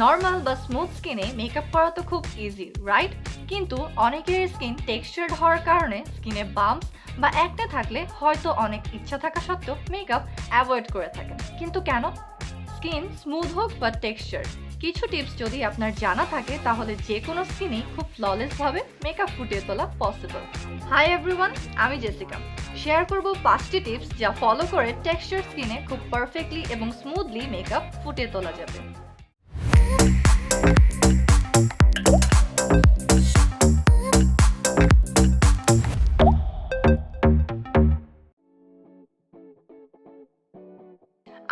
Normal বা smooth স্কিনে makeup করা তো খুব ইজি, রাইট? কিন্তু অনেকের স্কিন টেক্সচার্ড হওয়ার কারণে স্কিনে বাম্পস বা একনে থাকলে হয়তো অনেক ইচ্ছা থাকা সত্ত্বেও মেকআপ অ্যাভয়েড করে থাকেন। কিন্তু কেন? স্কিন স্মুথ হোক বা টেক্সচার, কিছু টিপস যদি আপনার জানা থাকে তাহলে যে কোনো স্কিনেই খুব ফ্ললেসভাবে মেকআপ ফুটিয়ে তোলা পসিবল। হাই এভরিওয়ান, আমি জেসিকা। শেয়ার করব 5টি টিপস যা ফলো করে টেক্সচার স্কিনে খুব পারফেক্টলি এবং স্মুথলি মেকআপ ফুটিয়ে তোলা যাবে।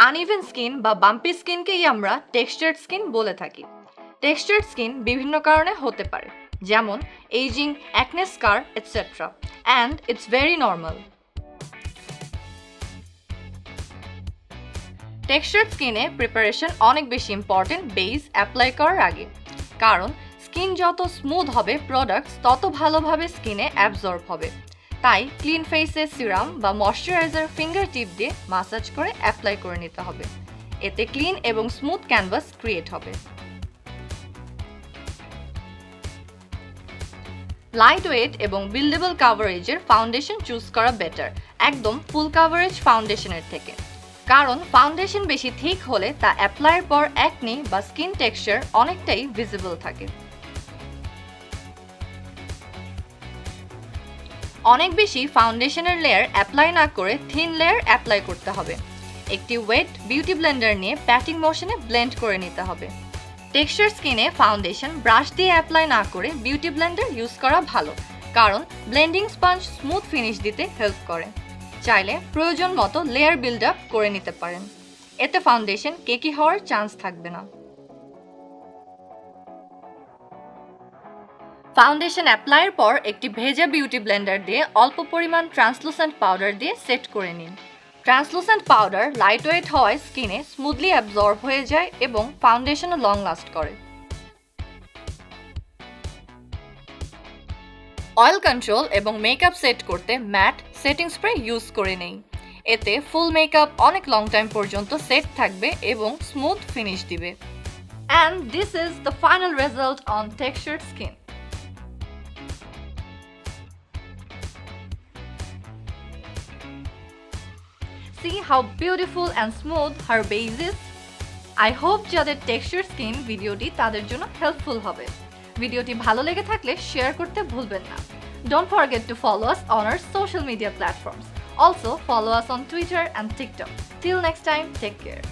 আনইভেন স্কিন বা বাম্পি স্কিনকেই আমরা টেক্সচার্ড স্কিন বলে থাকি। টেক্সচার্ড স্কিন বিভিন্ন কারণে হতে পারে, যেমন aging, acne scar etcetera, and it's very normal. Textured স্কিনে প্রিপারেশন অনেক বেশি ইম্পর্টেন্ট বেস অ্যাপ্লাই করার আগে, কারণ স্কিন যত স্মুথ হবে প্রোডাক্টস তত ভালোভাবে স্কিনে অ্যাবজর্ব হবে। তাই ক্লিন ফেসে সিরাম বা ময়শ্চারাইজার ফিঙ্গার টিপ দিয়ে মাসাজ করে অ্যাপ্লাই করে নিতে হবে। এতে ক্লিন এবং স্মুথ ক্যানভাস ক্রিয়েট হবে। লাইট ওয়েট এবং বিল্ডেবল কাভারেজের ফাউন্ডেশন চুজ করা বেটার একদম ফুল কাভারেজ ফাউন্ডেশনের থেকে, কারণ ফাউন্ডেশন বেশি থিক হলে তা অ্যাপ্লাইয়ের পর একনি বা স্কিন টেক্সচার অনেকটাই ভিজিবল থাকে। অনেক বেশি ফাউন্ডেশনের লেয়ার অ্যাপ্লাই না করে থিন লেয়ার অ্যাপ্লাই করতে হবে। একটি ওয়েট বিউটি ব্লেন্ডার নিয়ে প্যাটিং মোশনে ব্লেন্ড করে নিতে হবে। টেক্সচার স্কিনে ফাউন্ডেশন ব্রাশ দিয়ে অ্যাপ্লাই না করে বিউটি ব্লেন্ডার ইউজ করা ভালো, কারণ ব্লেন্ডিং স্পঞ্জ স্মুথ ফিনিশ দিতে হেল্প করে। চাইলে প্রয়োজন মতো লেয়ার বিল্ড আপ করে নিতে পারেন, এতে ফাউন্ডেশন কেকি হওয়ার চান্স থাকবে না। ফাউন্ডেশন অ্যাপ্লাইয়ের পর একটি ভেজা বিউটি ব্লেন্ডার দিয়ে অল্প পরিমাণ ট্রান্সলুসেন্ট পাউডার দিয়ে সেট করে নিন। ট্রান্সলুসেন্ট পাউডার লাইট ওয়েট হওয়ায় স্কিনে স্মুথলি অ্যাবজর্ব হয়ে যায় এবং ফাউন্ডেশনও লং লাস্ট করে। অয়েল কন্ট্রোল এবং মেকআপ সেট করতে ম্যাট সেটিং স্প্রে ইউজ করে নেই। এতে ফুল মেকআপ অনেক লং টাইম পর্যন্ত সেট থাকবে এবং স্মুথ ফিনিশ দিবে। And this is the final result on textured skin. See how beautiful and smooth her base is? I hope যাদের টেক্সচার স্কিন ভিডিওটি তাদের জন্য হেল্পফুল হবে। ভিডিওটি ভালো লেগে থাকলে শেয়ার করতে ভুলবেন না। Don't forget to follow us on our social media platforms. Also follow us on Twitter and TikTok. Till next time, take care.